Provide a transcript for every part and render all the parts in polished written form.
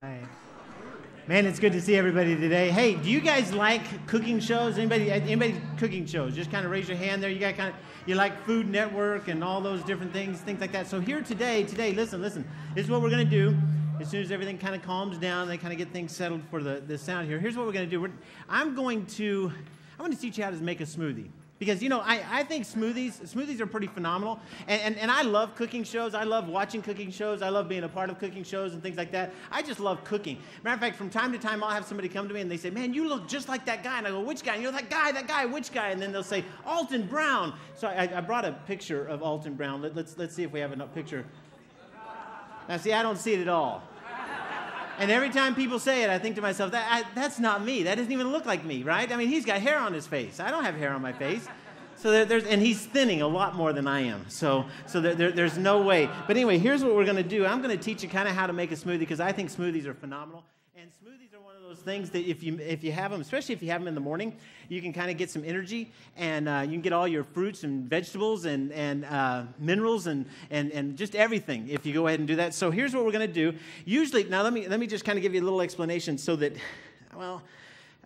Right. Man, it's good to see everybody today. Hey, do you guys like cooking shows? Anybody cooking shows? Just kind of raise your hand there. You got you like Food Network and all those different things like that. So here today, listen. This is what we're going to do. As soon as everything kind of calms down, they kind of get things settled for the sound here. Here's what we're going to do. I'm going to teach you how to make a smoothie. Because, I think smoothies are pretty phenomenal. And I love cooking shows. I love watching cooking shows. I love being a part of cooking shows and things like that. I just love cooking. Matter of fact, from time to time, I'll have somebody come to me and they say, man, you look just like that guy. And I go, which guy? And you're that guy, which guy? And then they'll say, Alton Brown. So I brought a picture of Alton Brown. Let's see if we have a picture. Now, see, I don't see it at all. And every time people say it, I think to myself, that's not me. That doesn't even look like me, right? I mean, he's got hair on his face. I don't have hair on my face. So and he's thinning a lot more than I am. So there's no way. But anyway, here's what we're going to do. I'm going to teach you kind of how to make a smoothie because I think smoothies are phenomenal. And smoothies are one of those things that if you have them, especially if you have them in the morning, you can kind of get some energy and you can get all your fruits and vegetables and minerals and just everything if you go ahead and do that. So here's what we're going to do. Usually, now let me just kind of give you a little explanation so that, well,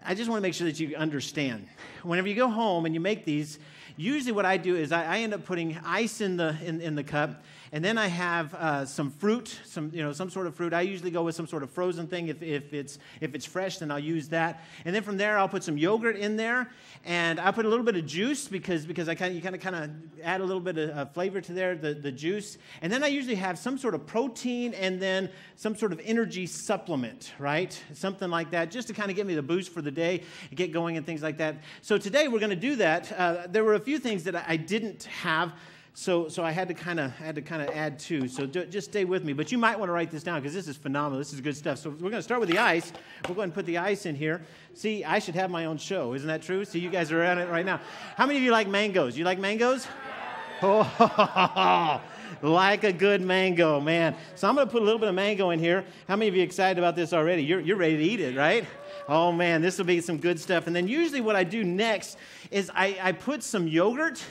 I just want to make sure that you understand. Whenever you go home and you make these, usually what I do is I end up putting ice in the cup, and then I have some fruit, some sort of fruit. I usually go with some sort of frozen thing. If it's fresh, then I'll use that. And then from there, I'll put some yogurt in there, and I put a little bit of juice because you kind of add a little bit of flavor to the juice. And then I usually have some sort of protein and then some sort of energy supplement, right? Something like that, just to kind of give me the boost for the day, get going and things like that. So today we're going to do that. There were a few things that I didn't have. So I had to kind of add to. So just stay with me. But you might want to write this down because this is phenomenal. This is good stuff. So we're going to start with the ice. We'll go ahead and put the ice in here. See, I should have my own show. Isn't that true? See, you guys are at it right now. How many of you like mangoes? You like mangoes? Oh, like a good mango, man. So I'm going to put a little bit of mango in here. How many of you are excited about this already? You're ready to eat it, right? Oh, man, this will be some good stuff. And then usually what I do next is I put some yogurt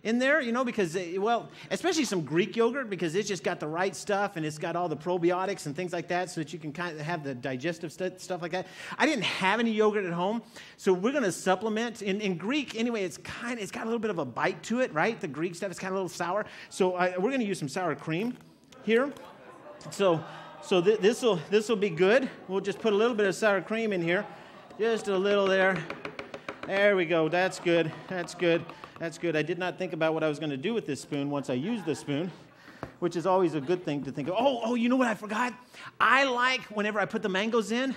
in there, because, especially some Greek yogurt because it's just got the right stuff and it's got all the probiotics and things like that so that you can kind of have the digestive stuff like that. I didn't have any yogurt at home, so we're going to supplement. In Greek, anyway, it's got a little bit of a bite to it, right? The Greek stuff is kind of a little sour. So we're going to use some sour cream here. So this will be good. We'll just put a little bit of sour cream in here. Just a little there. There we go. That's good. That's good. That's good. I did not think about what I was going to do with this spoon once I used the spoon, which is always a good thing to think of. Oh, you know what I forgot? I like, whenever I put the mangoes in,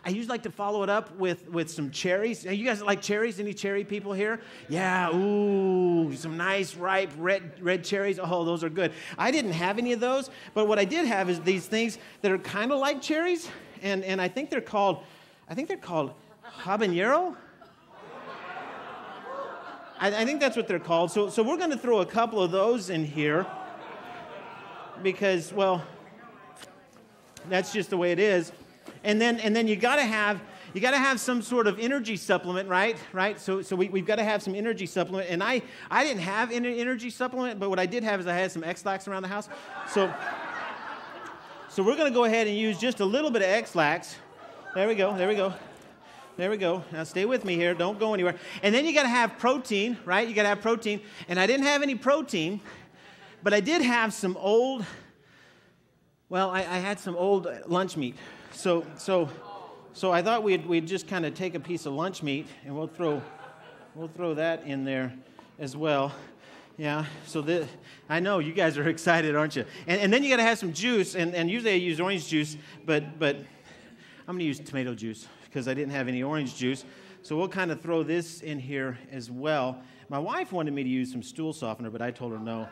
I usually like to follow it up with some cherries. You guys like cherries? Any cherry people here? Yeah, ooh, some nice ripe red cherries. Oh, those are good. I didn't have any of those, but what I did have is these things that are kind of like cherries, and I think they're called habanero. I think that's what they're called. So we're going to throw a couple of those in here because, well, that's just the way it is. And then you got to have some sort of energy supplement, right? So we've got to have some energy supplement. And I didn't have any energy supplement, but what I did have is I had some X-Lax around the house. So we're going to go ahead and use just a little bit of X-Lax. There we go. Now stay with me here. Don't go anywhere. And then you got to have protein, right? You got to have protein. And I didn't have any protein, but I did have some old. Well, I had some old lunch meat. So I thought we'd just kind of take a piece of lunch meat and we'll throw that in there as well. Yeah. So I know you guys are excited, aren't you? And then you got to have some juice. And usually I use orange juice, but I'm going to use tomato juice because I didn't have any orange juice. So we'll kind of throw this in here as well. My wife wanted me to use some stool softener, but I told her no.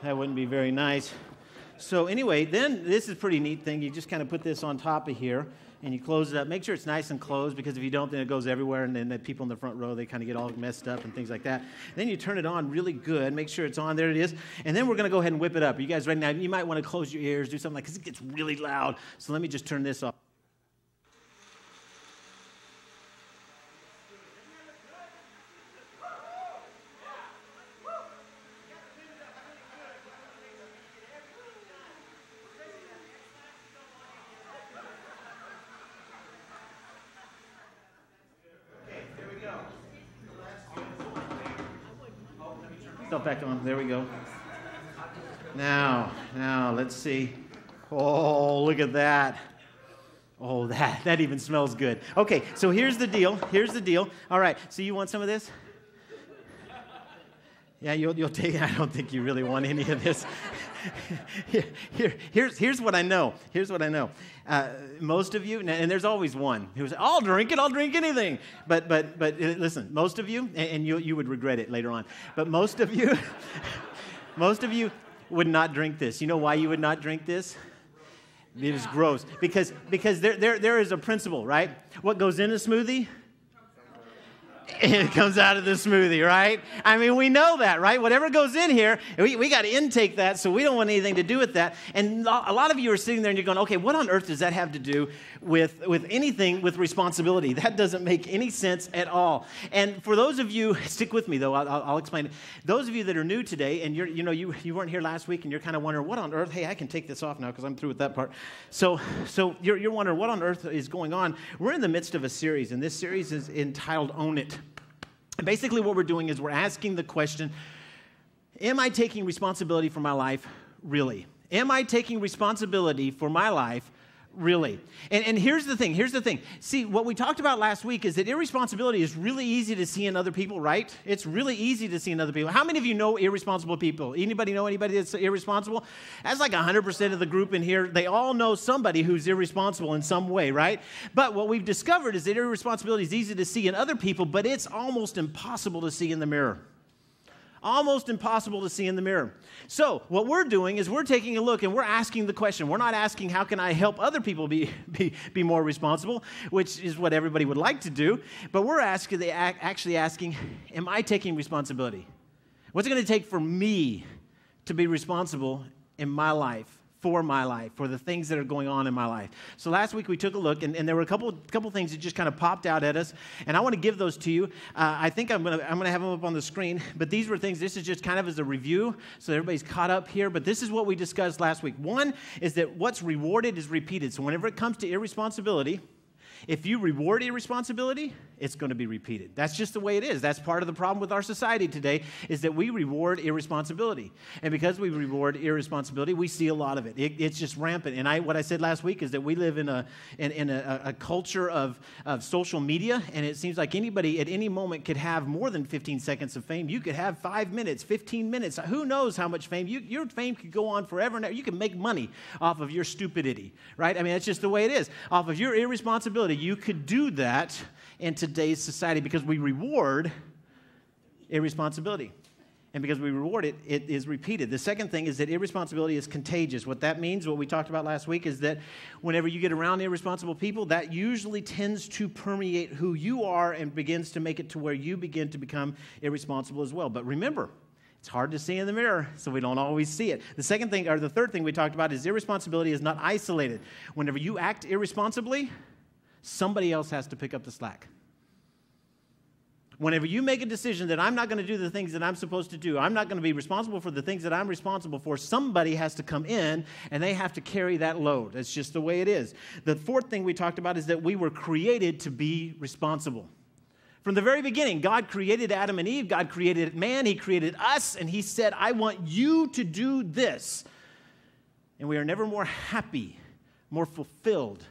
That wouldn't be very nice. So anyway, then this is a pretty neat thing. You just kind of put this on top of here, and you close it up. Make sure it's nice and closed, because if you don't, then it goes everywhere, and then the people in the front row, they kind of get all messed up and things like that. Then you turn it on really good. Make sure it's on. There it is. And then we're going to go ahead and whip it up. Are you guys ready now? You might want to close your ears, do something like, because it gets really loud. So let me just turn this off. seatbelt back on. There we go. Now, let's see. Oh, look at that. Oh, that even smells good. Okay, so here's the deal. All right, so you want some of this? Yeah, you'll take it. I don't think you really want any of this. Here's what I know. Most of you, and there's always one who says, I'll drink anything. But listen, most of you, and you would regret it later on, but most of you would not drink this. You know why you would not drink this? It is gross. Because there is a principle, right? What goes in a smoothie? It comes out of the smoothie, right? I mean, we know that, right? Whatever goes in here, we got to intake that, so we don't want anything to do with that. And a lot of you are sitting there and you're going, okay, what on earth does that have to do with anything with responsibility? That doesn't make any sense at all. And for those of you, stick with me though, I'll explain it. Those of you that are new today and you weren't here last week and you're kind of wondering, what on earth? Hey, I can take this off now because I'm through with that part. So you're wondering, what on earth is going on? We're in the midst of a series, and this series is entitled Own It. And basically what we're doing is we're asking the question, am I taking responsibility for my life really? Am I taking responsibility for my life really? And here's the thing. See, what we talked about last week is that irresponsibility is really easy to see in other people, right? It's really easy to see in other people. How many of you know irresponsible people? Anybody know anybody that's irresponsible? That's like 100% of the group in here. They all know somebody who's irresponsible in some way, right? But what we've discovered is that irresponsibility is easy to see in other people, but it's almost impossible to see in the mirror. Almost impossible to see in the mirror. So what we're doing is we're taking a look and we're asking the question. We're not asking how can I help other people be more responsible, which is what everybody would like to do, but we're actually asking, am I taking responsibility? What's it going to take for me to be responsible in my life? For my life, for the things that are going on in my life. So last week we took a look, and there were a couple things that just kind of popped out at us, and I want to give those to you. I think I'm gonna have them up on the screen, but these were things. This is just kind of as a review, so everybody's caught up here. But this is what we discussed last week. One is that what's rewarded is repeated. So whenever it comes to irresponsibility, if you reward irresponsibility, it's going to be repeated. That's just the way it is. That's part of the problem with our society today, is that we reward irresponsibility. And because we reward irresponsibility, we see a lot of it. It's just rampant. And what I said last week is that we live in a culture of social media, and it seems like anybody at any moment could have more than 15 seconds of fame. You could have 5 minutes, 15 minutes. Who knows how much fame? Your fame could go on forever and ever. You can make money off of your stupidity, right? I mean, that's just the way it is. Off of your irresponsibility, you could do that in today's society because we reward irresponsibility. And because we reward it, it is repeated. The second thing is that irresponsibility is contagious. What that means, what we talked about last week, is that whenever you get around irresponsible people, that usually tends to permeate who you are and begins to make it to where you begin to become irresponsible as well. But remember, it's hard to see in the mirror, so we don't always see it. The third thing we talked about is irresponsibility is not isolated. Whenever you act irresponsibly, somebody else has to pick up the slack. Whenever you make a decision that I'm not going to do the things that I'm supposed to do, I'm not going to be responsible for the things that I'm responsible for, somebody has to come in and they have to carry that load. That's just the way it is. The fourth thing we talked about is that we were created to be responsible. From the very beginning, God created Adam and Eve, God created man, He created us, and He said, I want you to do this. And we are never more happy, more fulfilled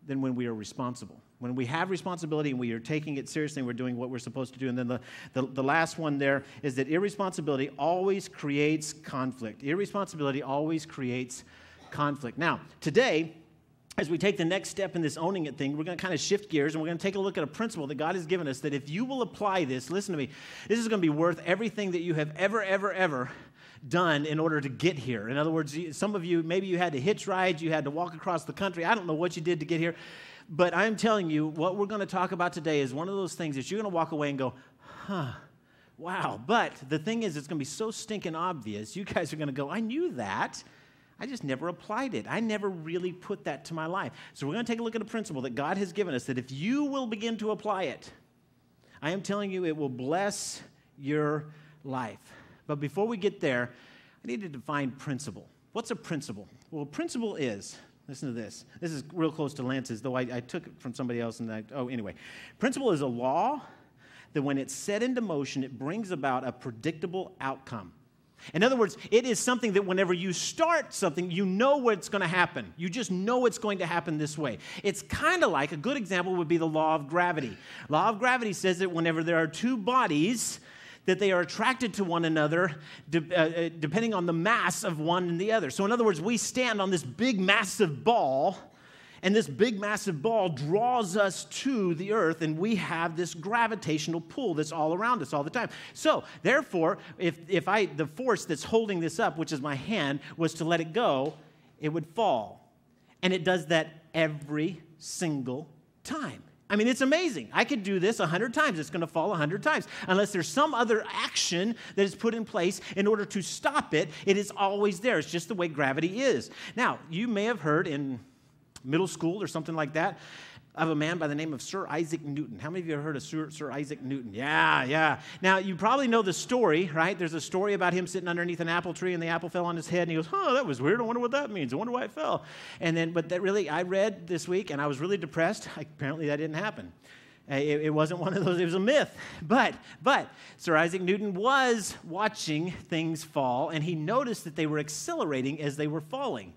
than when we are responsible. When we have responsibility and we are taking it seriously and we're doing what we're supposed to do. And then the last one there is that irresponsibility always creates conflict. Irresponsibility always creates conflict. Now, today, as we take the next step in this owning it thing, we're going to kind of shift gears and we're going to take a look at a principle that God has given us that if you will apply this, listen to me, this is going to be worth everything that you have ever done in order to get here. In other words, some of you, maybe you had to hitch rides, you had to walk across the country. I don't know what you did to get here, but I'm telling you, what we're going to talk about today is one of those things that you're going to walk away and go, wow. But the thing is, it's going to be so stinking obvious. You guys are going to go, I knew that. I just never applied it. I never really put that to my life. So we're going to take a look at a principle that God has given us that if you will begin to apply it, I am telling you, it will bless your life. But before we get there, I need to define principle. What's a principle? Well, a principle is, listen to this. This is real close to Lance's, though I took it from somebody else. Anyway. Principle is a law that when it's set into motion, it brings about a predictable outcome. In other words, it is something that whenever you start something, you know what's going to happen. You just know it's going to happen this way. It's kind of like, a good example would be the law of gravity. Law of gravity says that whenever there are two bodies, that they are attracted to one another depending on the mass of one and the other. So in other words, we stand on this big, massive ball, and this big, massive ball draws us to the earth, and we have this gravitational pull that's all around us all the time. So, therefore, if the force that's holding this up, which is my hand, was to let it go, it would fall. And it does that every single time. I mean, it's amazing. I could do this 100 times. It's going to fall 100 times. Unless there's some other action that is put in place in order to stop it, it is always there. It's just the way gravity is. Now, you may have heard in middle school or something like that of a man by the name of Sir Isaac Newton. How many of you have heard of Sir Isaac Newton? Yeah. Now, you probably know the story, right? There's a story about him sitting underneath an apple tree and the apple fell on his head and he goes, oh, that was weird. I wonder what that means. I wonder why it fell. But that really, I read this week and I was really depressed. Apparently that didn't happen. It wasn't one of those, it was a myth. But Sir Isaac Newton was watching things fall and he noticed that they were accelerating as they were falling.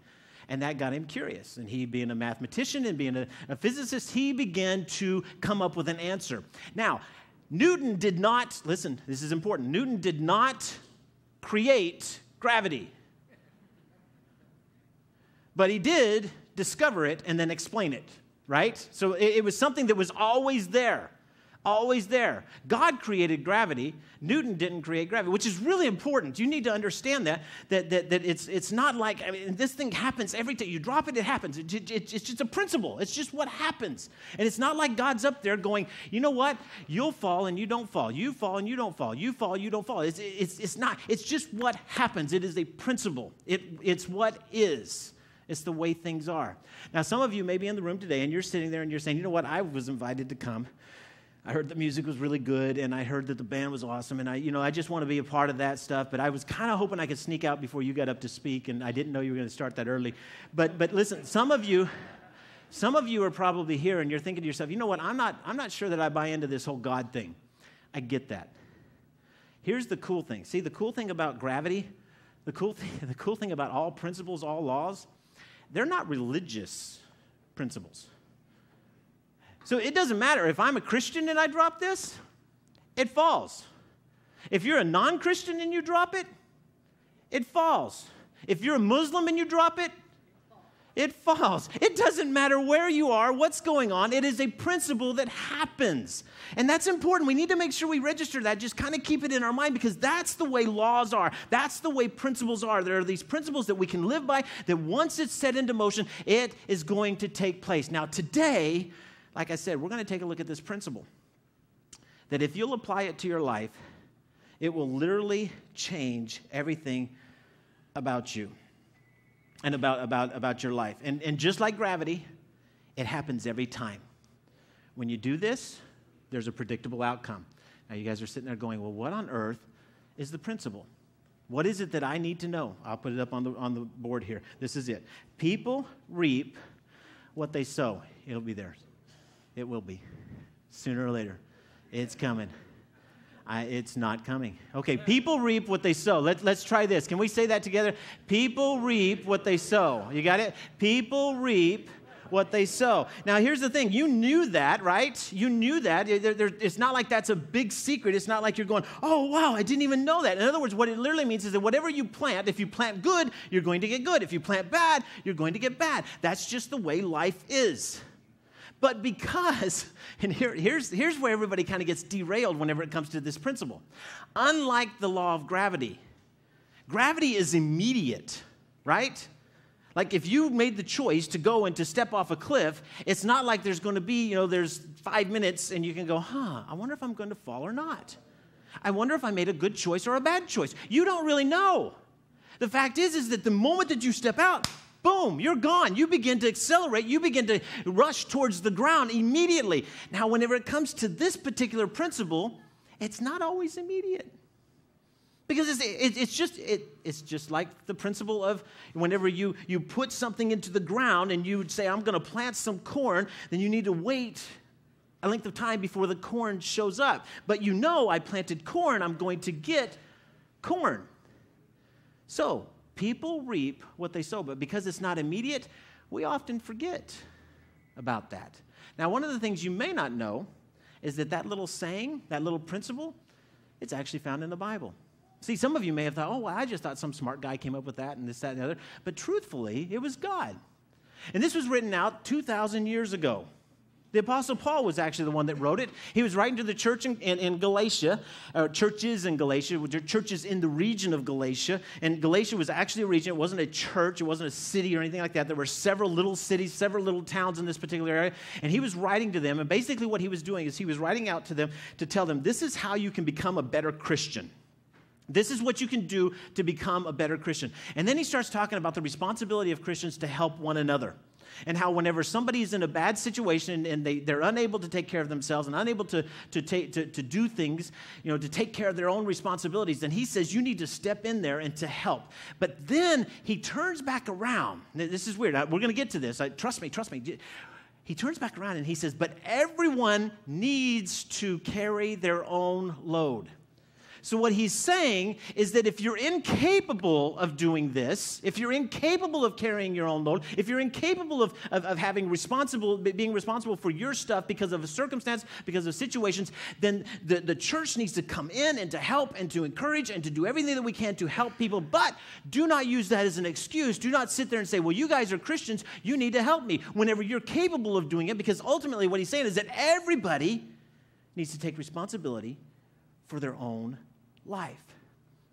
And that got him curious. And he, being a mathematician and being a physicist, he began to come up with an answer. Now, Newton did not, listen, this is important, Newton did not create gravity. But he did discover it and then explain it, right? So it was something that was always there. Always there. God created gravity. Newton didn't create gravity, which is really important. You need to understand that it's not like, I mean, this thing happens every time. You drop it, it happens. It's just a principle. It's just what happens. And it's not like God's up there going, you know what? You'll fall and you don't fall. You fall and you don't fall. You fall, you don't fall. It's not. It's just what happens. It is a principle. It's what is. It's the way things are. Now, some of you may be in the room today and you're sitting there and you're saying, you know what? I was invited to come. I heard the music was really good, and I heard that the band was awesome, and I just want to be a part of that stuff, but I was kind of hoping I could sneak out before you got up to speak, and I didn't know you were going to start that early. But listen, some of you are probably here, and you're thinking to yourself, you know what, I'm not sure that I buy into this whole God thing. I get that. Here's the cool thing. See, the cool thing about gravity, the cool thing about all principles, all laws, they're not religious principles. So it doesn't matter if I'm a Christian and I drop this, it falls. If you're a non-Christian and you drop it, it falls. If you're a Muslim and you drop it, it falls. It doesn't matter where you are, what's going on. It is a principle that happens. And that's important. We need to make sure we register that. Just kind of keep it in our mind because that's the way laws are. That's the way principles are. There are these principles that we can live by that once it's set into motion, it is going to take place. Now today, like I said, we're going to take a look at this principle. That if you'll apply it to your life, it will literally change everything about you and about your life. And just like gravity, it happens every time. When you do this, there's a predictable outcome. Now you guys are sitting there going, well, what on earth is the principle? What is it that I need to know? I'll put it up on the board here. This is it. People reap what they sow. It'll be theirs. It will be. Sooner or later. It's coming. It's not coming. Okay, people reap what they sow. Let's try this. Can we say that together? People reap what they sow. You got it? People reap what they sow. Now, here's the thing. You knew that, right? You knew that. It's not like that's a big secret. It's not like you're going, oh, wow, I didn't even know that. In other words, what it literally means is that whatever you plant, if you plant good, you're going to get good. If you plant bad, you're going to get bad. That's just the way life is. But because, and here's where everybody kind of gets derailed whenever it comes to this principle. Unlike the law of gravity, gravity is immediate, right? Like if you made the choice to go and to step off a cliff, it's not like there's going to be, there's 5 minutes and you can go, I wonder if I'm going to fall or not. I wonder if I made a good choice or a bad choice. You don't really know. The fact is that the moment that you step out, boom, you're gone. You begin to accelerate. You begin to rush towards the ground immediately. Now, whenever it comes to this particular principle, it's not always immediate. Because it's just like the principle of whenever you put something into the ground and you say, I'm going to plant some corn, then you need to wait a length of time before the corn shows up. But you know I planted corn, I'm going to get corn. So people reap what they sow, but because it's not immediate, we often forget about that. Now, one of the things you may not know is that little saying, that little principle, it's actually found in the Bible. See, some of you may have thought, oh, well, I just thought some smart guy came up with that and this, that, and the other. But truthfully, it was God. And this was written out 2,000 years ago. The Apostle Paul was actually the one that wrote it. He was writing to the church in Galatia, or churches in Galatia, which are churches in the region of Galatia. And Galatia was actually a region. It wasn't a church. It wasn't a city or anything like that. There were several little cities, several little towns in this particular area. And he was writing to them. And basically what he was doing is he was writing out to them to tell them, this is how you can become a better Christian. This is what you can do to become a better Christian. And then he starts talking about the responsibility of Christians to help one another. And how whenever somebody's in a bad situation and they're unable to take care of themselves and unable to do things, to take care of their own responsibilities, then he says you need to step in there and to help. But then he turns back around. This is weird. We're going to get to this. Trust me. He turns back around and he says, but everyone needs to carry their own load. So what he's saying is that if you're incapable of doing this, if you're incapable of carrying your own load, if you're incapable of being responsible for your stuff because of a circumstance, because of situations, then the church needs to come in and to help and to encourage and to do everything that we can to help people. But do not use that as an excuse. Do not sit there and say, well, you guys are Christians, you need to help me, whenever you're capable of doing it, because ultimately what he's saying is that everybody needs to take responsibility for their own life.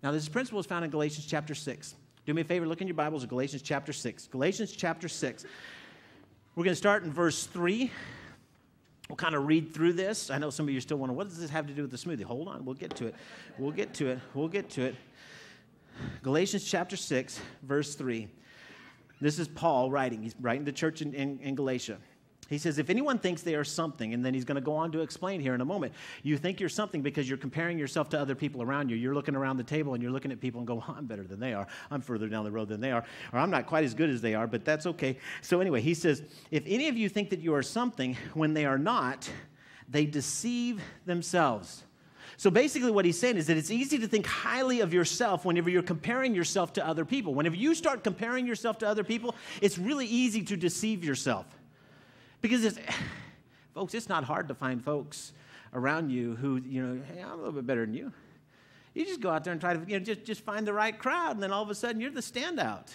Now, this principle is found in Galatians chapter 6. Do me a favor, look in your Bibles at Galatians chapter 6. Galatians chapter 6. We're going to start in verse 3. We'll kind of read through this. I know some of you are still wondering, what does this have to do with the smoothie? Hold on, we'll get to it. Galatians chapter 6, verse 3. This is Paul writing. He's writing to the church in Galatia. He says, if anyone thinks they are something, and then he's going to go on to explain here in a moment, you think you're something because you're comparing yourself to other people around you. You're looking around the table and you're looking at people and go, well, I'm better than they are. I'm further down the road than they are. Or I'm not quite as good as they are, but that's okay. So anyway, he says, if any of you think that you are something when they are not, they deceive themselves. So basically what he's saying is that it's easy to think highly of yourself whenever you're comparing yourself to other people. Whenever you start comparing yourself to other people, it's really easy to deceive yourself. Because, folks, it's not hard to find folks around you who, hey, I'm a little bit better than you. You just go out there and try to, just find the right crowd, and then all of a sudden you're the standout.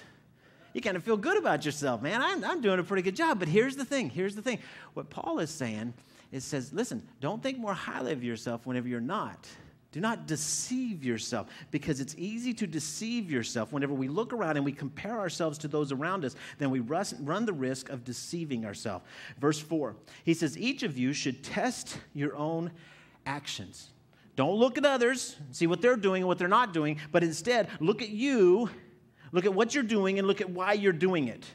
You kind of feel good about yourself, man. I'm doing a pretty good job. But here's the thing. What Paul is saying says, listen, don't think more highly of yourself whenever you're not. Do not deceive yourself, because it's easy to deceive yourself. Whenever we look around and we compare ourselves to those around us, then we run the risk of deceiving ourselves. Verse 4, he says, each of you should test your own actions. Don't look at others, see what they're doing and what they're not doing, but instead look at you, look at what you're doing, and look at why you're doing it.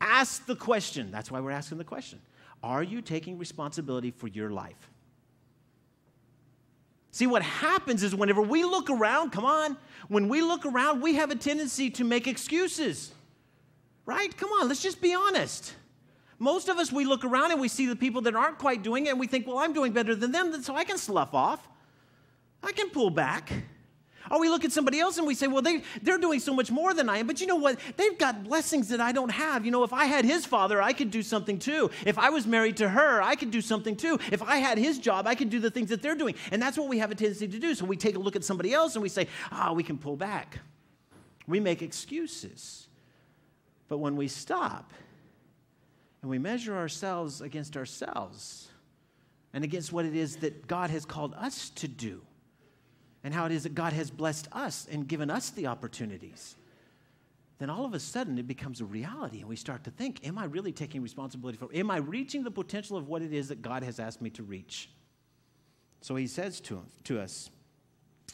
Ask the question. That's why we're asking the question. Are you taking responsibility for your life? See, what happens is whenever we look around, when we look around, we have a tendency to make excuses, right? Come on, let's just be honest. Most of us, we look around and we see the people that aren't quite doing it, and we think, well, I'm doing better than them, so I can slough off. I can pull back. Or we look at somebody else and we say, well, they're doing so much more than I am. But you know what? They've got blessings that I don't have. If I had his father, I could do something too. If I was married to her, I could do something too. If I had his job, I could do the things that they're doing. And that's what we have a tendency to do. So we take a look at somebody else and we say, we can pull back. We make excuses. But when we stop and we measure ourselves against ourselves and against what it is that God has called us to do, and how it is that God has blessed us and given us the opportunities, then all of a sudden it becomes a reality, and we start to think, am I really taking responsibility for it? Am I reaching the potential of what it is that God has asked me to reach? So he says to us,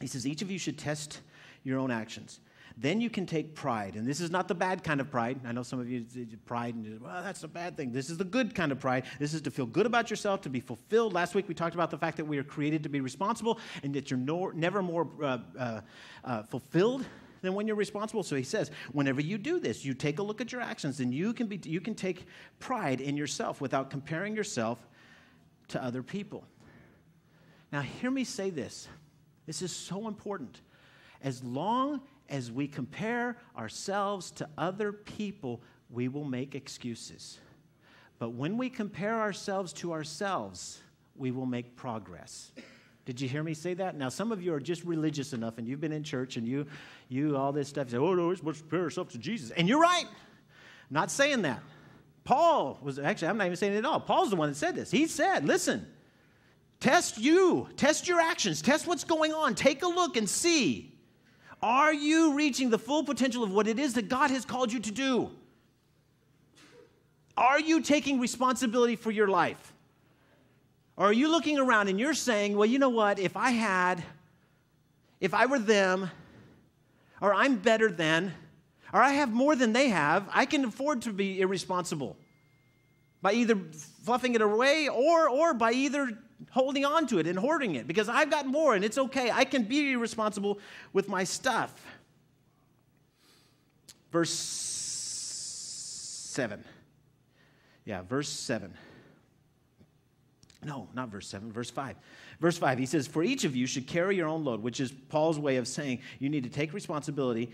he says, each of you should test your own actions. Then you can take pride. And this is not the bad kind of pride. I know some of you pride, and well, that's a bad thing. This is the good kind of pride. This is to feel good about yourself, to be fulfilled. Last week we talked about the fact that we are created to be responsible and that you're never more fulfilled than when you're responsible. So he says, whenever you do this, you take a look at your actions, and you can take pride in yourself without comparing yourself to other people. Now, hear me say this. This is so important. As long as we compare ourselves to other people, we will make excuses. But when we compare ourselves to ourselves, we will make progress. Did you hear me say that? Now, some of you are just religious enough, and you've been in church, and you all this stuff. You say, oh, no, we're supposed to compare ourselves to Jesus. And you're right. I'm not saying that. Paul was, actually, I'm not even saying it at all. Paul's the one that said this. He said, listen, test your actions, test what's going on. Take a look and see. Are you reaching the full potential of what it is that God has called you to do? Are you taking responsibility for your life? Or are you looking around and you're saying, well, you know what, if I were them, or I'm better than, or I have more than they have, I can afford to be irresponsible by either fluffing it away or by either holding on to it and hoarding it because I've got more and it's okay. I can be irresponsible with my stuff. Verse 7. Yeah, verse 7. No, not verse 7, verse 5. Verse 5, he says, for each of you should carry your own load, which is Paul's way of saying you need to take responsibility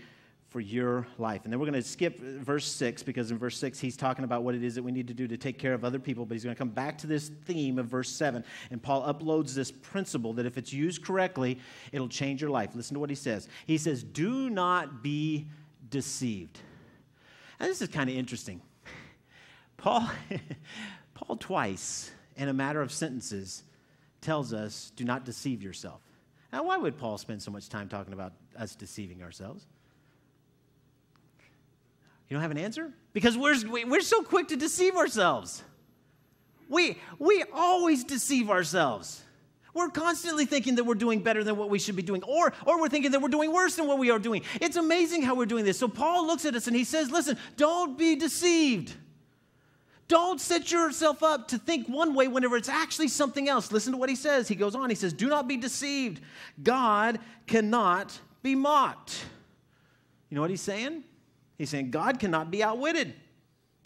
for your life. And then we're going to skip verse 6 because in verse 6 he's talking about what it is that we need to do to take care of other people, but he's going to come back to this theme of verse 7. And Paul uploads this principle that if it's used correctly, it'll change your life. Listen to what he says. He says, do not be deceived. Now, this is kind of interesting. Paul twice, in a matter of sentences, tells us, do not deceive yourself. Now, why would Paul spend so much time talking about us deceiving ourselves? You don't have an answer? Because we're so quick to deceive ourselves. We always deceive ourselves. We're constantly thinking that we're doing better than what we should be doing, or we're thinking that we're doing worse than what we are doing. It's amazing how we're doing this. So Paul looks at us and he says, listen, don't be deceived. Don't set yourself up to think one way whenever it's actually something else. Listen to what he says. He goes on. He says, do not be deceived. God cannot be mocked. You know what he's saying? He's saying God cannot be outwitted.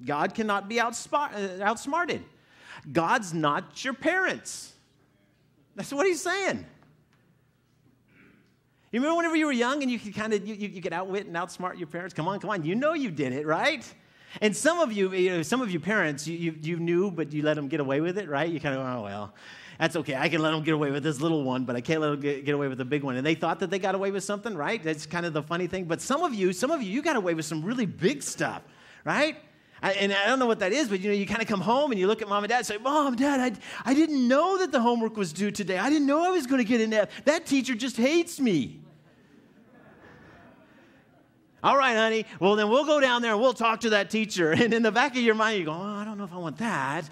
God cannot be outsmarted. God's not your parents. That's what he's saying. You remember whenever you were young and you could kind of you could outwit and outsmart your parents? Come on. You know you did it, right? And some of you parents, you knew, but you let them get away with it, right? You kind of, oh, well, that's okay. I can let them get away with this little one, but I can't let them get away with the big one. And they thought that they got away with something, right? That's kind of the funny thing. But some of you got away with some really big stuff, right? And I don't know what that is, but you kind of come home and you look at mom and dad and say, Mom, Dad, I didn't know that the homework was due today. I didn't know I was going to get an F. That teacher just hates me. All right, honey, well, then we'll go down there and we'll talk to that teacher. And in the back of your mind, you go, oh, I don't know if I want that.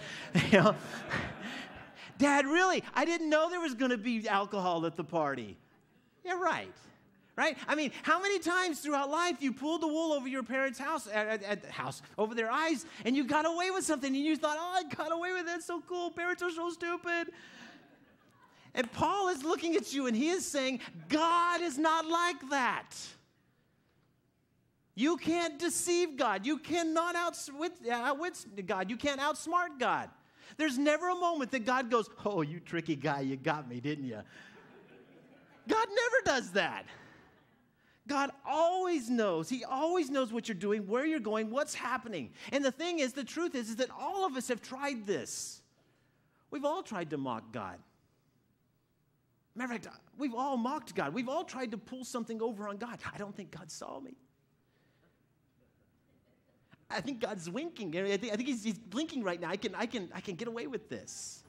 Dad, really? I didn't know there was going to be alcohol at the party. Yeah, right. Right? I mean, how many times throughout life you pulled the wool over your parents' house, over their eyes, and you got away with something, and you thought, oh, I got away with that. So cool. Parents are so stupid. And Paul is looking at you, and he is saying, God is not like that. You can't deceive God. You cannot outwit God. You can't outsmart God. There's never a moment that God goes, oh, you tricky guy, you got me, didn't you? God never does that. God always knows. He always knows what you're doing, where you're going, what's happening. And the thing is, the truth is that all of us have tried this. We've all tried to mock God. Matter of fact, we've all mocked God. We've all tried to pull something over on God. I don't think God saw me. I think God's winking. I think he's blinking right now. I can get away with this.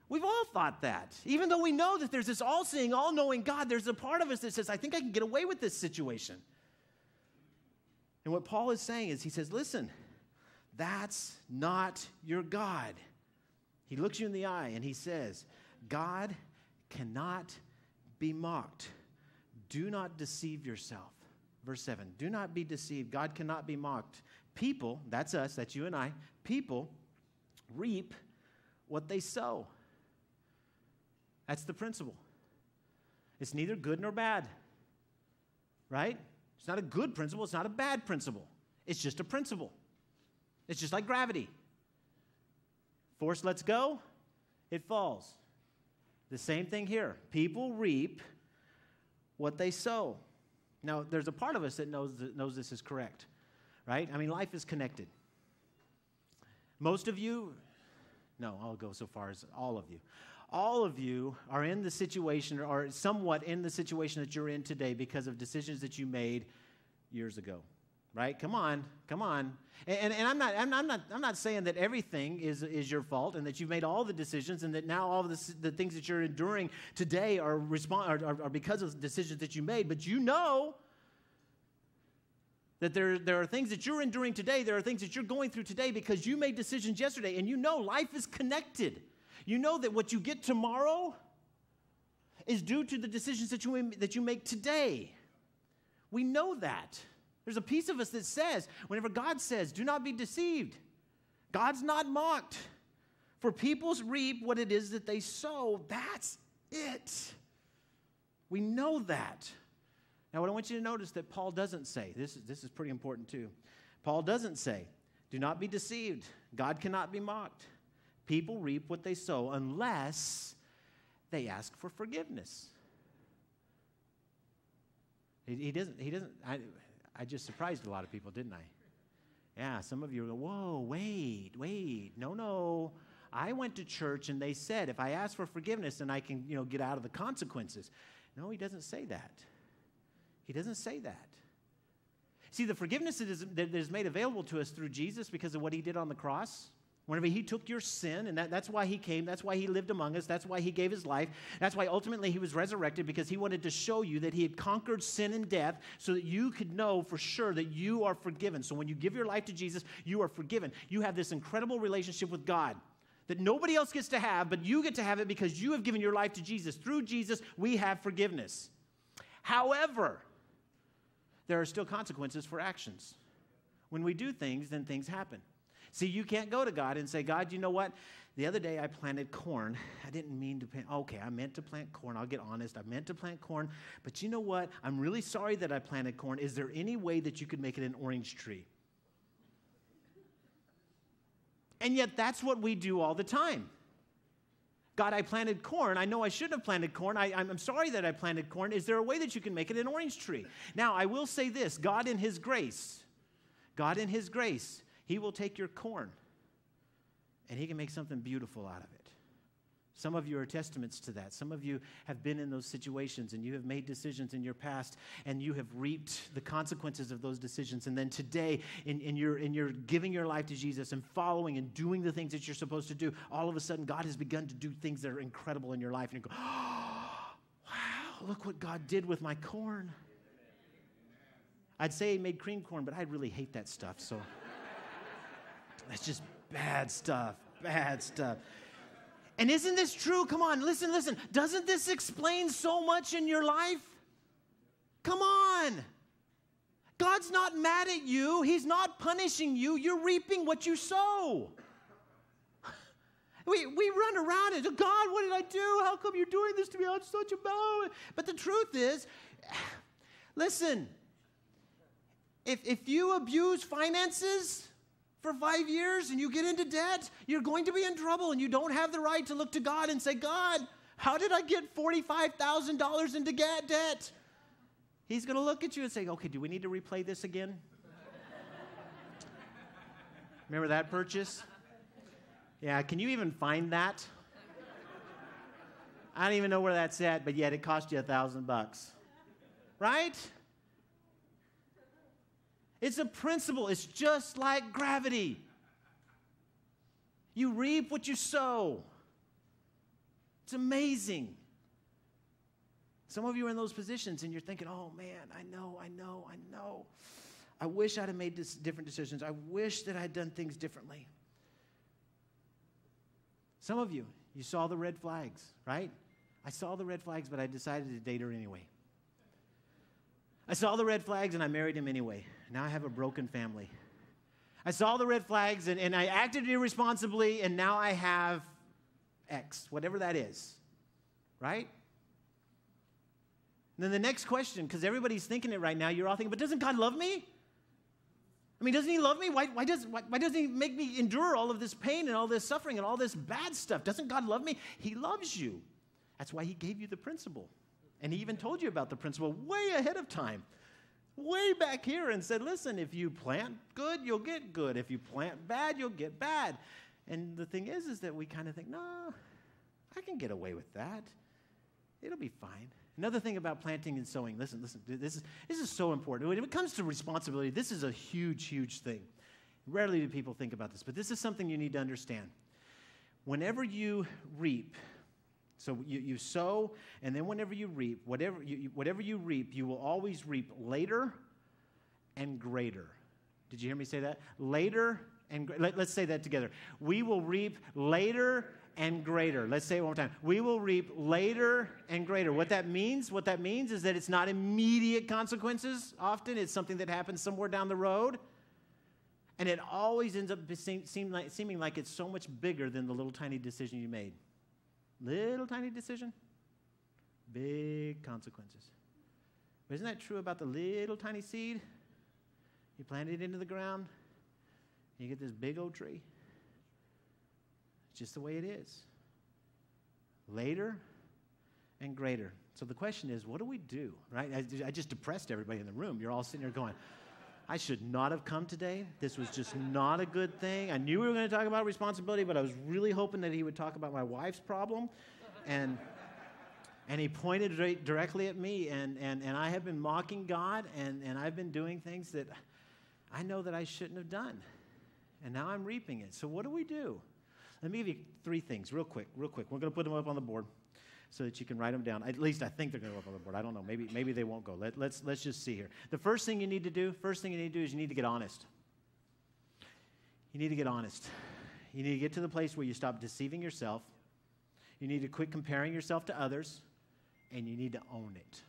We've all thought that. Even though we know that there's this all-seeing, all-knowing God, there's a part of us that says, I think I can get away with this situation. And what Paul is saying is, he says, listen, that's not your God. He looks you in the eye and he says, God cannot be mocked. Do not deceive yourself. Verse 7, do not be deceived. God cannot be mocked. People, that's us, that's you and I, people reap what they sow. That's the principle. It's neither good nor bad, right? It's not a good principle. It's not a bad principle. It's just a principle. It's just like gravity. Force lets go, it falls. The same thing here. People reap what they sow. Now, there's a part of us that knows this is correct, right? I mean, life is connected. Most of you, no, I'll go so far as all of you. All of you are in the situation or somewhat in the situation that you're in today because of decisions that you made years ago. Right? Come on. And I'm not saying that everything is your fault and that you've made all the decisions and that now all of the things that you're enduring today are because of decisions that you made. But you know that there are things that you're enduring today. There are things that you're going through today because you made decisions yesterday. And you know life is connected. You know that what you get tomorrow is due to the decisions that you make today. We know that. There's a piece of us that says, whenever God says, do not be deceived, God's not mocked. For people reap what it is that they sow. That's it. We know that. Now, what I want you to notice that Paul doesn't say, this is pretty important too. Paul doesn't say, do not be deceived. God cannot be mocked. People reap what they sow unless they ask for forgiveness. He doesn't. I just surprised a lot of people, didn't I? Yeah, some of you go, whoa, wait. No. I went to church and they said, if I ask for forgiveness, then I can, get out of the consequences. No, he doesn't say that. He doesn't say that. See, the forgiveness that is made available to us through Jesus because of what he did on the cross, whenever he took your sin, and that's why he came, that's why he lived among us, that's why he gave his life, that's why ultimately he was resurrected, because he wanted to show you that he had conquered sin and death so that you could know for sure that you are forgiven. So when you give your life to Jesus, you are forgiven. You have this incredible relationship with God that nobody else gets to have, but you get to have it because you have given your life to Jesus. Through Jesus, we have forgiveness. However, there are still consequences for actions. When we do things, then things happen. See, you can't go to God and say, God, you know what? The other day I planted corn. I didn't mean to plant. Okay, I meant to plant corn. I'll get honest. I meant to plant corn. But you know what? I'm really sorry that I planted corn. Is there any way that you could make it an orange tree? And yet that's what we do all the time. God, I planted corn. I know I shouldn't have planted corn. I'm sorry that I planted corn. Is there a way that you can make it an orange tree? Now, I will say this. God in his grace, he will take your corn and he can make something beautiful out of it. Some of you are testaments to that. Some of you have been in those situations and you have made decisions in your past and you have reaped the consequences of those decisions. And then today, in your giving your life to Jesus and following and doing the things that you're supposed to do, all of a sudden God has begun to do things that are incredible in your life. And you go, oh, wow, look what God did with my corn. I'd say he made cream corn, but I really hate that stuff. So that's just bad stuff. And isn't this true? Come on, listen. Doesn't this explain so much in your life? Come on. God's not mad at you. He's not punishing you. You're reaping what you sow. We run around and, God, what did I do? How come you're doing this to me? I'm such a bad. But the truth is, listen, if you abuse finances for 5 years and you get into debt, you're going to be in trouble and you don't have the right to look to God and say, God, how did I get $45,000 into debt? He's going to look at you and say, okay, do we need to replay this again? Remember that purchase? Yeah, can you even find that? I don't even know where that's at, but yet it cost you $1,000. Right? It's a principle. It's just like gravity. You reap what you sow. It's amazing. Some of you are in those positions and you're thinking, oh man, I know. I wish I'd have made different decisions. I wish that I'd done things differently. Some of you saw the red flags, right? I saw the red flags, but I decided to date her anyway. I saw the red flags and I married him anyway. Now I have a broken family. I saw the red flags and I acted irresponsibly and now I have X, whatever that is. Right? And then the next question, because everybody's thinking it right now, you're all thinking, but doesn't God love me? I mean, doesn't he love me? Why doesn't he make me endure all of this pain and all this suffering and all this bad stuff? Doesn't God love me? He loves you. That's why he gave you the principle. And he even told you about the principle way ahead of time, way back here, and said, listen, if you plant good, you'll get good. If you plant bad, you'll get bad. And the thing is that we kind of think, no, I can get away with that. It'll be fine. Another thing about planting and sowing, listen, this is so important. When it comes to responsibility, this is a huge, huge thing. Rarely do people think about this, but this is something you need to understand. Whenever you reap, so you sow, and then whenever you reap, whatever you reap, you will always reap later and greater. Did you hear me say that? Later and greater. Let's say that together. We will reap later and greater. Let's say it one more time. We will reap later and greater. What that means is that it's not immediate consequences. Often it's something that happens somewhere down the road. And it always ends up seeming like it's so much bigger than the little tiny decision you made. Little tiny decision, big consequences. But isn't that true about the little tiny seed? You plant it into the ground, you get this big old tree. It's just the way it is. Later and greater. So the question is, what do we do, right? I just depressed everybody in the room. You're all sitting there going, I should not have come today. This was just not a good thing. I knew we were going to talk about responsibility, but I was really hoping that he would talk about my wife's problem. And he pointed directly at me, and I have been mocking God, and I've been doing things that I know that I shouldn't have done. And now I'm reaping it. So what do we do? Let me give you 3 things real quick. We're going to put them up on the board so that you can write them down. At least I think they're going to go up on the board. I don't know. Maybe they won't go. Let's just see here. The first thing you need to do is you need to get honest. You need to get honest. You need to get to the place where you stop deceiving yourself. You need to quit comparing yourself to others, and you need to own it.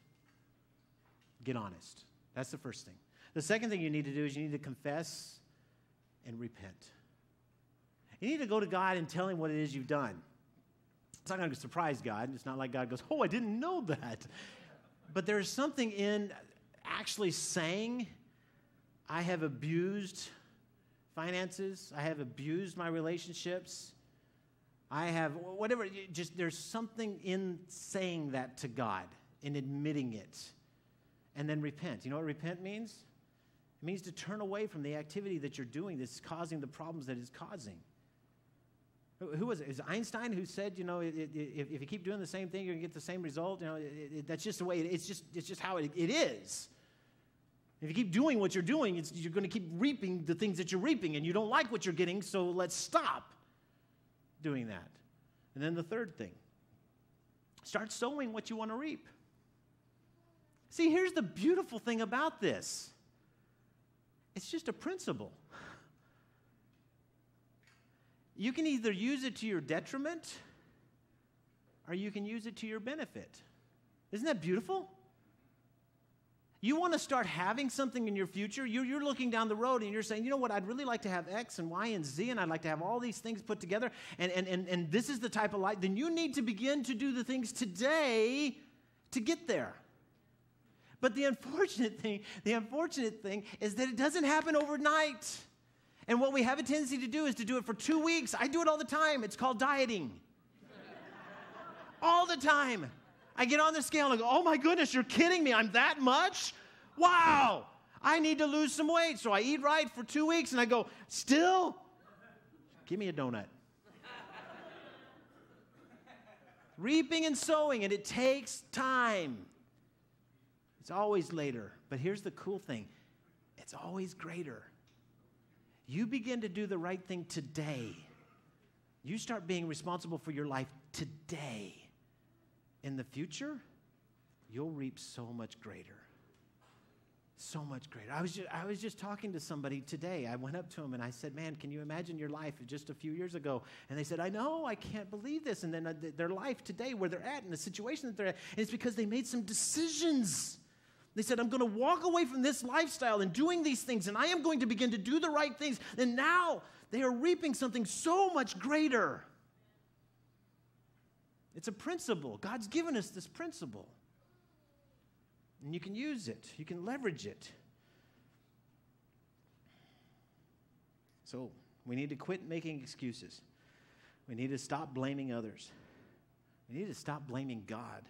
Get honest. That's the first thing. The second thing you need to do is you need to confess and repent. You need to go to God and tell him what it is you've done. It's not going to surprise God. It's not like God goes, oh, I didn't know that. But there's something in actually saying, I have abused finances. I have abused my relationships. I have whatever. There's something in saying that to God, in admitting it. And then repent. You know what repent means? It means to turn away from the activity that you're doing that's causing the problems that it's causing. Who was it? It was Einstein who said, you know, if you keep doing the same thing, you're going to get the same result. You know, that's just the way it's just how it is. If you keep doing what you're doing, you're going to keep reaping the things that you're reaping, and you don't like what you're getting, so let's stop doing that. And then the third thing, start sowing what you want to reap. See, here's the beautiful thing about this. It's just a principle. You can either use it to your detriment or you can use it to your benefit. Isn't that beautiful? You want to start having something in your future, you're looking down the road and you're saying, you know what, I'd really like to have X and Y and Z, and I'd like to have all these things put together, and this is the type of life. Then you need to begin to do the things today to get there. But the unfortunate thing is that it doesn't happen overnight. And what we have a tendency to do is to do it for 2 weeks. I do it all the time. It's called dieting. All the time. I get on the scale and I go, oh my goodness, you're kidding me. I'm that much? Wow. I need to lose some weight. So I eat right for 2 weeks and I go, still? Give me a donut. Reaping and sowing, and it takes time. It's always later. But here's the cool thing. It's always greater. You begin to do the right thing today. You start being responsible for your life today. In the future, you'll reap so much greater. So much greater. I was just talking to somebody today. I went up to him and I said, man, can you imagine your life just a few years ago? And they said, I know, I can't believe this. And then their life today, where they're at, and the situation that they're at, and it's because they made some decisions. They said, I'm going to walk away from this lifestyle and doing these things, and I am going to begin to do the right things. And now they are reaping something so much greater. It's a principle. God's given us this principle. And you can use it. You can leverage it. So we need to quit making excuses. We need to stop blaming others. We need to stop blaming God.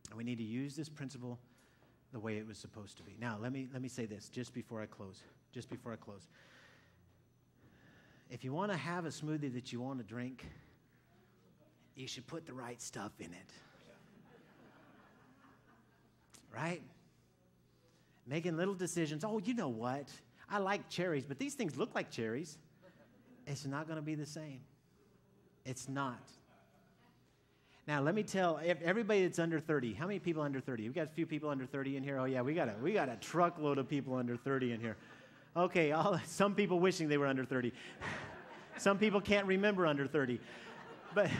And we need to use this principle the way it was supposed to be. Now, let me say this just before I close. If you want to have a smoothie that you want to drink, you should put the right stuff in it. Right? Making little decisions. Oh, you know what? I like cherries, but these things look like cherries. It's not going to be the same. It's not. Now, let me tell everybody that's under 30. How many people under 30? We've got a few people under 30 in here. Oh, yeah, we got a truckload of people under 30 in here. Okay, some people wishing they were under 30. Some people can't remember under 30. But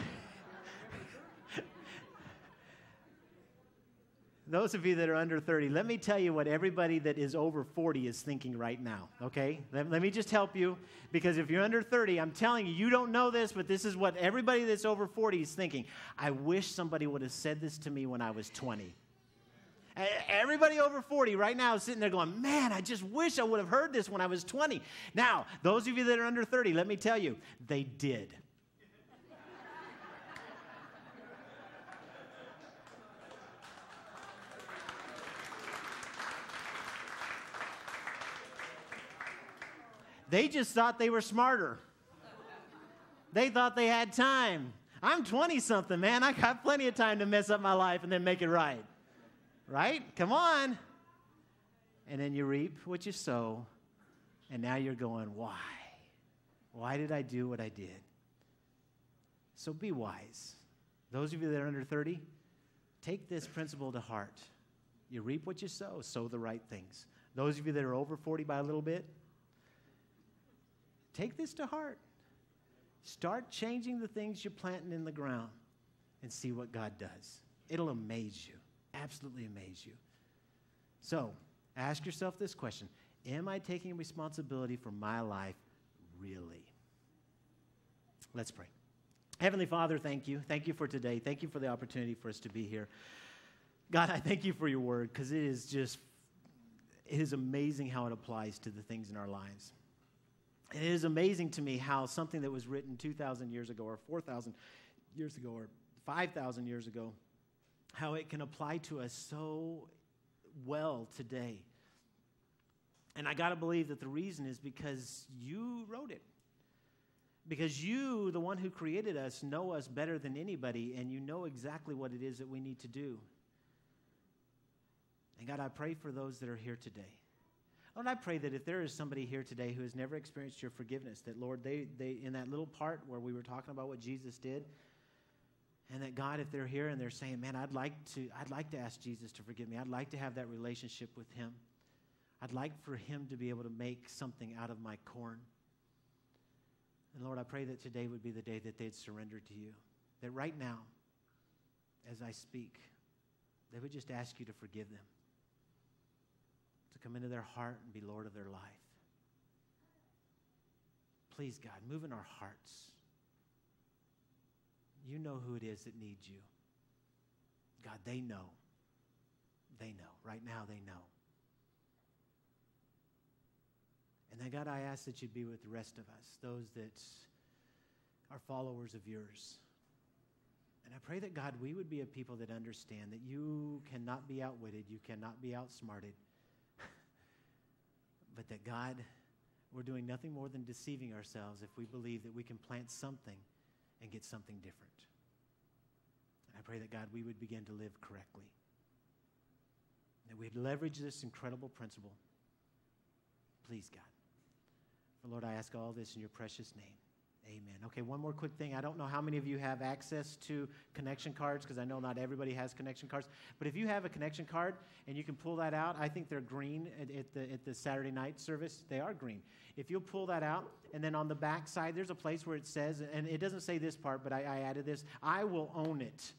those of you that are under 30, let me tell you what everybody that is over 40 is thinking right now, okay? Let me just help you, because if you're under 30, I'm telling you, you don't know this, but this is what everybody that's over 40 is thinking. I wish somebody would have said this to me when I was 20. Everybody over 40 right now is sitting there going, man, I just wish I would have heard this when I was 20. Now, those of you that are under 30, let me tell you, they did. They just thought they were smarter. They thought they had time. I'm 20-something, man. I got plenty of time to mess up my life and then make it right. Right? Come on. And then you reap what you sow, and now you're going, why? Why did I do what I did? So be wise. Those of you that are under 30, take this principle to heart. You reap what you sow the right things. Those of you that are over 40 by a little bit, take this to heart. Start changing the things you're planting in the ground and see what God does. It'll amaze you, absolutely amaze you. So, ask yourself this question. Am I taking responsibility for my life really? Let's pray. Heavenly Father, thank you. Thank you for today. Thank you for the opportunity for us to be here. God, I thank you for your word, because it is amazing how it applies to the things in our lives. It is amazing to me how something that was written 2,000 years ago or 4,000 years ago or 5,000 years ago, how it can apply to us so well today. And I got to believe that the reason is because you wrote it. Because you, the one who created us, know us better than anybody, and you know exactly what it is that we need to do. And God, I pray for those that are here today. Lord, I pray that if there is somebody here today who has never experienced your forgiveness, that, Lord, they in that little part where we were talking about what Jesus did, and that, God, if they're here and they're saying, man, I'd like to ask Jesus to forgive me. I'd like to have that relationship with him. I'd like for him to be able to make something out of my corn. And, Lord, I pray that today would be the day that they'd surrender to you. That right now, as I speak, they would just ask you to forgive them, to come into their heart and be Lord of their life. Please, God, move in our hearts. You know who it is that needs you. God, they know. They know. Right now, they know. And then, God, I ask that you'd be with the rest of us, those that are followers of yours. And I pray that, God, we would be a people that understand that you cannot be outwitted, you cannot be outsmarted, but that, God, we're doing nothing more than deceiving ourselves if we believe that we can plant something and get something different. And I pray that, God, we would begin to live correctly, that we'd leverage this incredible principle. Please, God. For, Lord, I ask all this in your precious name. Amen. Okay, one more quick thing. I don't know how many of you have access to connection cards, because I know not everybody has connection cards. But if you have a connection card and you can pull that out, I think they're green at the Saturday night service. They are green. If you'll pull that out, and then on the back side, there's a place where it says, and it doesn't say this part, but I added this, I will own it.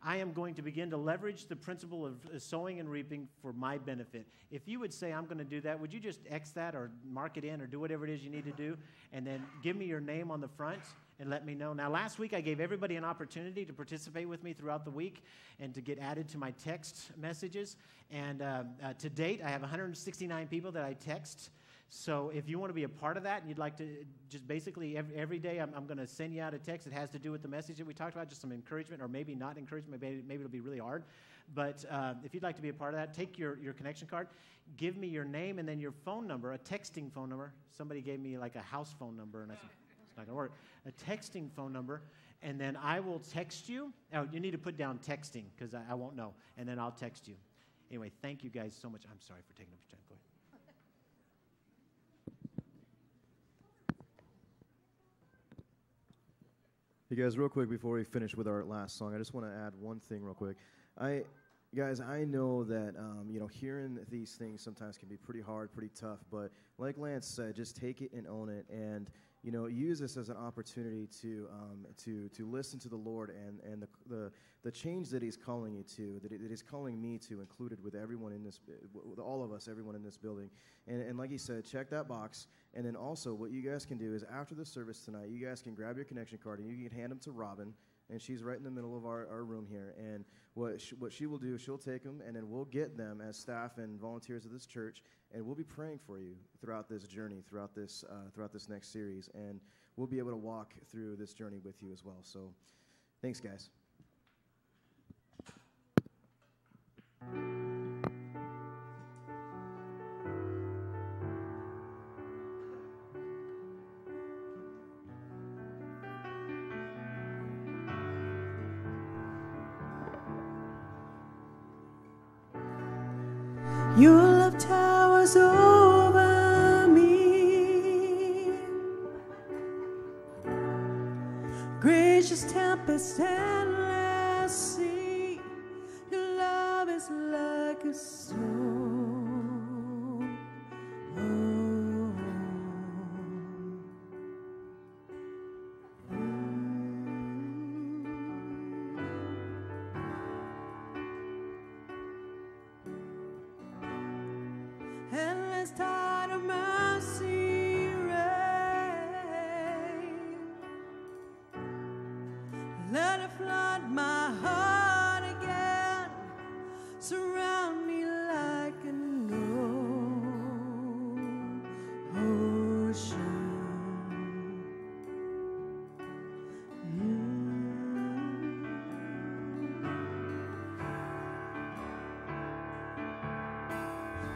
I am going to begin to leverage the principle of sowing and reaping for my benefit. If you would say, I'm going to do that, would you just X that or mark it in or do whatever it is you need to do, and then give me your name on the front and let me know. Now, last week I gave everybody an opportunity to participate with me throughout the week and to get added to my text messages. And to date, I have 169 people that I text. So if you want to be a part of that and you'd like to just basically every day I'm going to send you out a text that has to do with the message that we talked about, just some encouragement or maybe not encouragement, maybe it'll be really hard. But if you'd like to be a part of that, take your connection card, give me your name and then your phone number, a texting phone number. Somebody gave me like a house phone number and I said, it's not going to work. A texting phone number, and then I will text you. Oh, you need to put down texting because I won't know, and then I'll text you. Anyway, thank you guys so much. I'm sorry for taking up your time. Go ahead. Hey guys, real quick before we finish with our last song, I just want to add one thing real quick. Guys, I know that hearing these things sometimes can be pretty hard, pretty tough, but like Lance said, just take it and own it, and use this as an opportunity to listen to the Lord and the change that He's calling you to, that He's calling me to, included with everyone in this, with all of us, everyone in this building. And like He said, check that box. And then also, what you guys can do is after the service tonight, you guys can grab your connection card and you can hand them to Robin. And she's right in the middle of our room here. And what she will do, she'll take them, and then we'll get them as staff and volunteers of this church, and we'll be praying for you throughout this journey, throughout this next series. And we'll be able to walk through this journey with you as well. So thanks, guys. Your love towers over me, gracious tempest, endless sea. Your love is like a storm. Endless tide of mercy rain. Let it flood my heart again. Surround me like an ocean.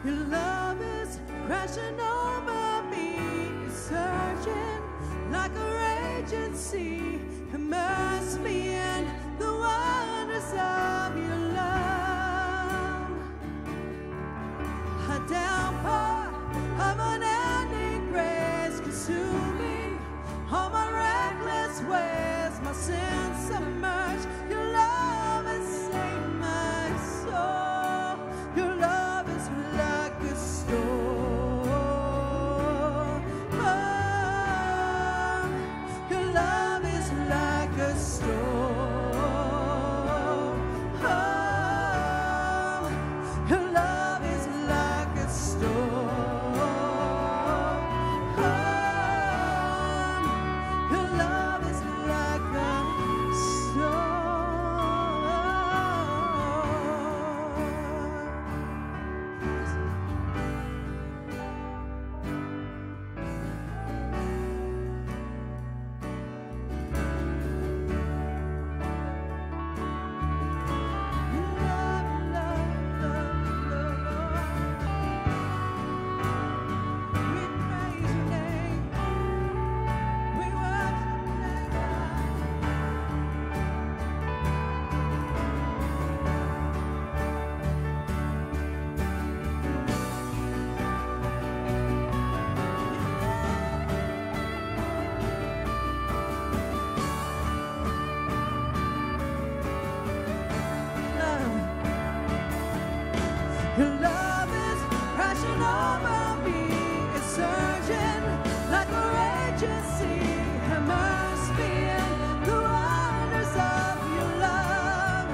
Your love is crashing over me, it's surging like a raging sea. Immerse me in the wonders of your love. A downpour of unending grace, consuming all my reckless ways, my sins submerged. Your love has saved my soul. Your love is like a storm. Your love is like a storm. Your love is like a storm. Your love is like a Your love is crashing over me, it's surging like a raging sea. Immerse me in the wonders of your love.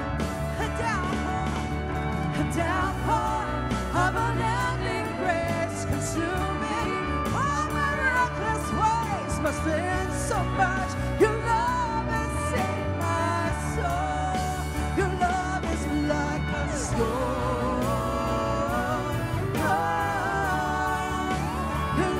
A downpour of unending grace, consuming all my reckless ways. My sins so much, your love has saved my soul. Your love is like a storm. Your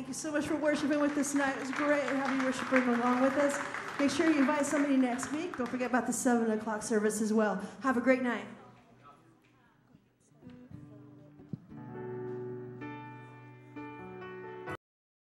Thank you so much for worshiping with us tonight. It was great having you worshiping along with us. Make sure you invite somebody next week. Don't forget about the 7 o'clock service as well. Have a great night.